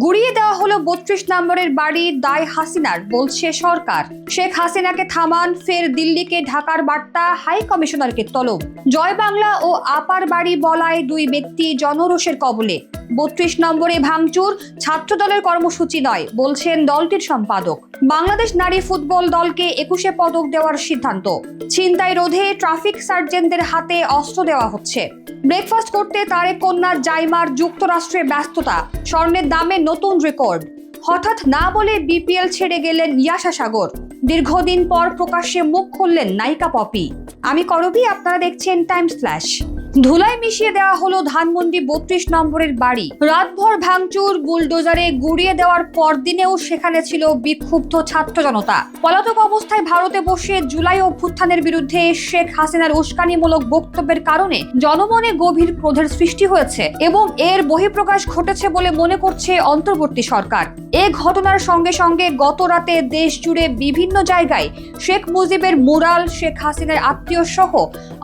গুড়িয়ে দেওয়া হলো ৩২ নম্বরের বাড়ি, দায় হাসিনার, বলছে সরকার। শেখ হাসিনাকে থামান, ফের দিল্লিকে ঢাকার বার্তা, হাই কমিশনারকে তলব। জয় বাংলা ও আপার বাড়ি বলায় দুই ব্যক্তি জনরোষের কবলে। ৩২ নম্বরে ভাঙচুর ছাত্রদলের কর্মসূচি নয়, বলছেন দলটির সম্পাদক। বাংলাদেশ নারী ফুটবল দলকে ২১ পদক দেওয়ার সিদ্ধান্ত। ছিনতাই রোধে ট্রাফিক সার্জেন্টদের হাতে অস্ত্র দেওয়া হচ্ছে। ব্রেকফাস্ট করতে তারেক কন্যা জাইমার যুক্তরাষ্ট্রে ব্যস্ততা। স্বর্ণের দামে নতুন রেকর্ড। হঠাৎ না বলে বিপিএল ছেড়ে গেলেন ইয়াশা সাগর। দীর্ঘদিন পর প্রকাশ্যে মুখ খুললেন নায়িকা পপি। আমি করবি, আপনারা দেখছেন টাইমস ফ্ল্যাশ। ধুলায় মিশিয়ে দেওয়া হলো ধানমন্ডি ৩২ নম্বরের বাড়ি। রাতভর ভাঙচুর, বুলডোজারে গুড়িয়ে দেওয়ার পরদিনেও সেখানে ছিল বিক্ষুব্ধ ছাত্র জনতা। পলাতক অবস্থায় ভারতে বসে জুলাই অভ্যুত্থানের বিরুদ্ধে শেখ হাসিনার উস্কানিমূলক বক্তব্যের কারণে জনমনে গভীর ক্রোধের সৃষ্টি হয়েছে এবং এর বহিঃপ্রকাশ ঘটেছে বলে মনে করছে অন্তর্বর্তী সরকার। এ ঘটনার সঙ্গে সঙ্গে গত রাতে দেশ জুড়ে বিভিন্ন জায়গায় শেখ মুজিবের মুরাল, শেখ হাসিনার আত্মীয় সহ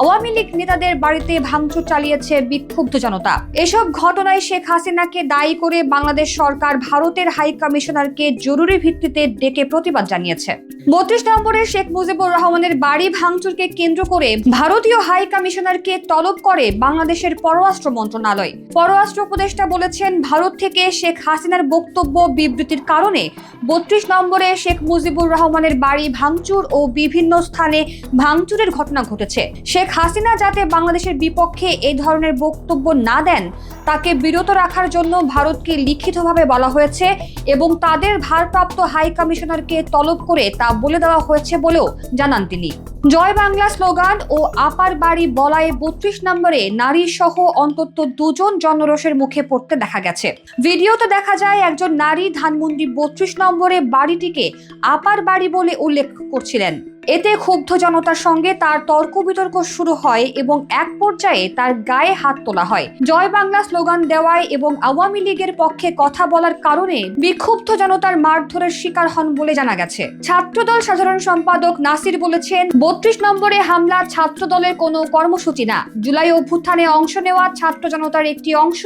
আওয়ামী লীগ নেতাদের বাড়িতে ভাঙচুর চালিয়েছে বিক্ষুব্ধ জনতা। এসব ঘটনায় শেখ হাসিনাকে দায়ী করে বাংলাদেশ সরকার ভারতের হাই কমিশনারকে জরুরি ভিত্তিতে ডেকে প্রতিবাদ জানিয়েছে। ৩২ নম্বরে শেখ মুজিবুর রহমানের বাড়ি ভাঙচুরকে কেন্দ্র করে ভারতীয় হাই কমিশনারকে তলব করে বাংলাদেশের পররাষ্ট্র মন্ত্রণালয়। পররাষ্ট্র উপদেষ্টা বলেছেন, ভারত থেকে শেখ হাসিনার বক্তব্য বিবৃতির কারণে ৩২ নম্বরে শেখ মুজিবুর রহমানের বাড়ি ভাঙচুর ও বিভিন্ন স্থানে ভাঙচুরের ঘটনা ঘটেছে। শেখ হাসিনা যাতে বাংলাদেশের বিপক্ষে এই ধরনের বক্তব্য না দেন, তাকে বিরত রাখার জন্য ভারতকে লিখিতভাবে বলা হয়েছে এবং তাদের ভারপ্রাপ্ত হাই কমিশনারকে তলব করে তা বলে দেওয়া হয়েছে বলেও জানান তিনি। জয় বাংলা স্লোগান ও আপার বাড়ি বলায় ৩২ নম্বরে নারী সহ অন্তত দুজন জনরোষের মুখে পড়তে দেখা গেছে। ভিডিওতে দেখা যায় একজন নারী ধানমন্ডি ৩২ নম্বরে বাড়িটিকে আপার বাড়ি বলে উল্লেখ করছিলেন। এতে ক্ষুব্ধ জনতার সঙ্গে তার তর্ক বিতর্ক শুরু হয় এবং এক পর্যায়ে তার গায়ে হাত তোলা হয়। জয় বাংলা স্লোগান দেওয়ায় এবং আওয়ামী লীগের পক্ষে কথা বলার কারণে বিক্ষুব্ধ জনতার মারধরের শিকার হন বলে জানা গেছে। ছাত্রদল সাধারণ সম্পাদক নাসির বলেছেন, ৩২ নম্বরে হামলা ছাত্রদলের কোনো কর্মসূচি না। জুলাই অভ্যুত্থানে অংশ নেওয়া ছাত্র জনতার একটি অংশ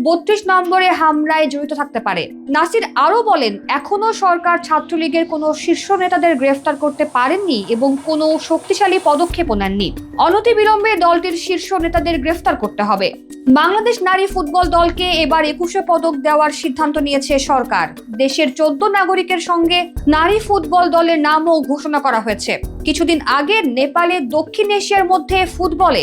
৩২ নম্বরে হামলায় জড়িত থাকতে পারে। নাসির আরো বলেন, এখনো সরকার ছাত্রলীগের কোনো শীর্ষ নেতাদের গ্রেফতার করতে পারেননি এবং কোনো শক্তিশালী পদক্ষেপও নেননি। অনতিবিলম্বে দলটির শীর্ষ নেতাদের গ্রেফতার করতে হবে। বাংলাদেশ নারী ফুটবল দলকে এবার ২১ পদক দেওয়ার সিদ্ধান্ত নিয়েছে সরকার। দেশের ১৪ নাগরিকের সঙ্গে নারী ফুটবল দলের নামও ঘোষণা করা হয়েছে। কিছুদিন আগে নেপালে দক্ষিণ এশিয়ার মধ্যে ফুটবলে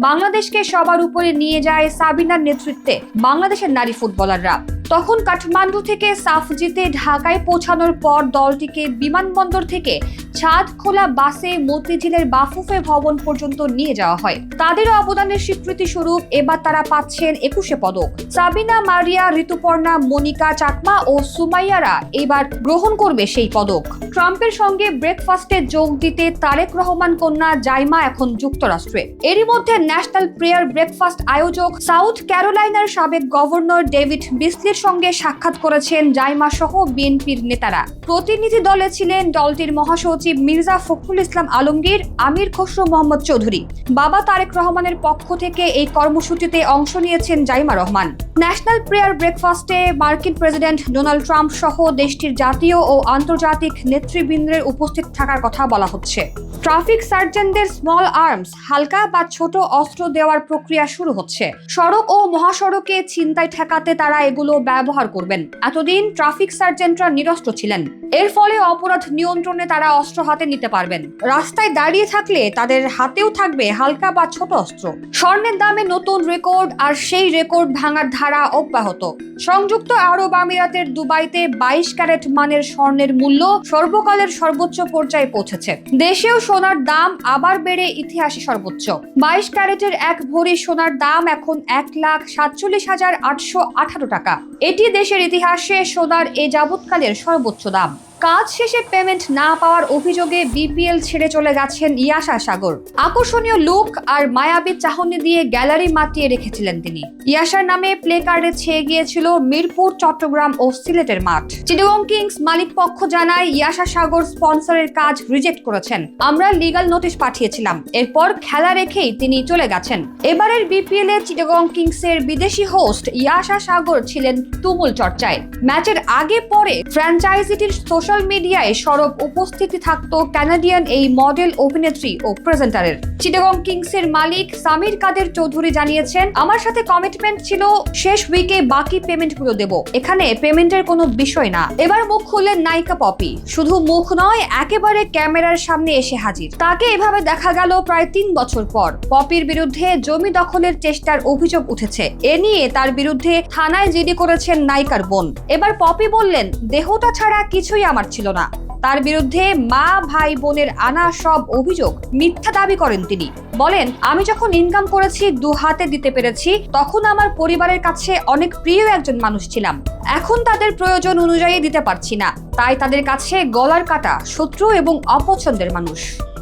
বাংলাদেশকে সবার উপরে নিয়ে যায় সাবিনার নেতৃত্বে বাংলাদেশের নারী ফুটবলাররা। তখন কাঠমান্ডু থেকে সাফ জিতে ঢাকায় পৌঁছানোর পর দলটিকে বিমানবন্দর থেকে ছাদখোলা বাসে মতিঝিলের বাফুফে ভবন পর্যন্ত নিয়ে যাওয়া হয়। তাদের অবদানের স্বীকৃতি স্বরূপ এবার তারা পাচ্ছেন ২১ পদক। সাবিনা, মারিয়া, ঋতুপর্ণা, মনিকা চাকমা ও সুমাইয়ারা এবার গ্রহণ করবে সেই পদক। ট্রাম্পের সঙ্গে ব্রেকফাস্টে যোগ দিতে তারেক রহমান কন্যা জাইমা এখন যুক্তরাষ্ট্রে। এরই মধ্যে ন্যাশনাল প্রেয়ার ব্রেকফাস্ট আয়োজক সাউথ ক্যারোলাইনার সাবেক গভর্নর ডেভিড বিসলির সঙ্গে সাক্ষাৎ করেছেন জাইমা সহ বিএনপির নেতারা। প্রতিনিধি দলে ছিলেন দলটির মহাসচিব মির্জা ফখরুল ইসলাম আলমগীর, আমির খসরু মোহাম্মদ চৌধুরী। বাবা তারেক রহমানের পক্ষ থেকে এই কর্মসূচিতে অংশ নিয়েছেন জাইমা রহমান। ন্যাশনাল প্রেয়ার ব্রেকফাস্টে মার্কিন প্রেসিডেন্ট ডোনাল্ড ট্রাম্প সহ দেশটির জাতীয় ও আন্তর্জাতিক নেতৃবৃন্দের উপস্থিত থাকার কথা বলা হচ্ছে। ট্রাফিক সার্জেন্টদের স্মল আর্মস, হালকা বা ছোট অস্ত্র দেওয়ার প্রক্রিয়া শুরু হচ্ছে। সড়ক ও মহাসড়কে ছিনতাই ঠেকাতে তারা এগুলো ব্যবহার করবেন। এতদিন ট্রাফিক সার্জেন্টরা নিরস্ত্র ছিলেন। এর ফলে অপরাধ নিয়ন্ত্রণে তারা অস্ত্র হাতে নিতে পারবেন। রাস্তায় দাঁড়িয়ে থাকলে তাদের হাতেও থাকবে হালকা বা ছোট অস্ত্র। স্বর্ণের দামে নতুন রেকর্ড, আর সেই রেকর্ড ভাঙার ধারা অব্যাহত। সংযুক্ত আরব আমিরাতের দুবাইতে ২২ ক্যারেট মানের স্বর্ণের মূল্য সর্বকালের সর্বোচ্চ পর্যায়ে পৌঁছেছে। দেশেও সোনার দাম আবার বেড়ে ইতিহাসে সর্বোচ্চ। ২২ ক্যারেটের এক ভরি সোনার দাম এখন ১,৪৭,৮১৮ টাকা। এটি দেশের ইতিহাসে সোনার এ যাবৎকালের সর্বোচ্চ দাম। কাজ শেষে পেমেন্ট না পাওয়ার অভিযোগে বিপিএল ছেড়ে চলে গেছেন ইয়াশা সাগর। আকর্ষণীয় লুক আর মায়াবী চাহনি দিয়ে গ্যালারি মাতিয়ে রেখেছিলেন তিনি। ইয়াশার নামে প্লে কার্ডে ছেয়ে গিয়েছিল মিরপুর, চট্টগ্রাম ও সিলেটের মাঠ। চিটাগং কিংস মালিক পক্ষ জানায় ইয়াশা সাগর স্পন্সরের কাজ রিজেক্ট করেছেন। আমরা লিগ্যাল নোটিশ পাঠিয়েছিলাম, এরপর খেলা রেখেই তিনি চলে গেছেন। এবারের বিপিএল এ চিটাগং কিংসের বিদেশি হোস্ট ইয়াশা সাগর ছিলেন তুমুল চর্চায়। ম্যাচের আগে পরে ফ্র্যাঞ্চাইজিটির সোশ্যাল মিডিয়ায় সরব উপস্থিতি থাকত কানাডিয়ান এই মডেল, অভিনেত্রী ও প্রেজেন্টারের। চিটাগং কিংসের মালিক সামির কাদের চৌধুরী জানিয়েছেন, আমার সাথে কমিটমেন্ট ছিল শেষ উইকে বাকি পেমেন্টগুলো দেব। এখানে পেমেন্টের কোনো বিষয় না। এবার মুখ খুললেন নায়িকা পপি। শুধু মুখ নয়, একেবারে ক্যামেরার সামনে এসে হাজির। তাকে এভাবে দেখা গেল প্রায় 3 বছর পর। পপির বিরুদ্ধে জমি দখলের চেষ্টার অভিযোগ উঠেছে। এ নিয়ে তার বিরুদ্ধে থানায় জিডি করেছেন নায়িকার বোন। এবার পপি বললেন, দেহটা ছাড়া কিছুই আমার ছিল না। তার বিরুদ্ধে মা, ভাই, বোনের আনা সব অভিযোগ মিথ্যা দাবি করেন তিনি। বলেন, আমি যখন ইনকাম করেছি 2 হাতে দিতে পেরেছি, তখন আমার পরিবারের কাছে অনেক প্রিয় একজন মানুষ ছিলাম। এখন তাদের প্রয়োজন অনুযায়ী দিতে পারছি না, তাই তাদের কাছে গলার কাটা, শত্রু এবং অপছন্দের মানুষ।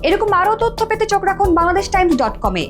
এরকম আরো তথ্য পেতে চোখ রাখুন BangladeshTimes.com-এ।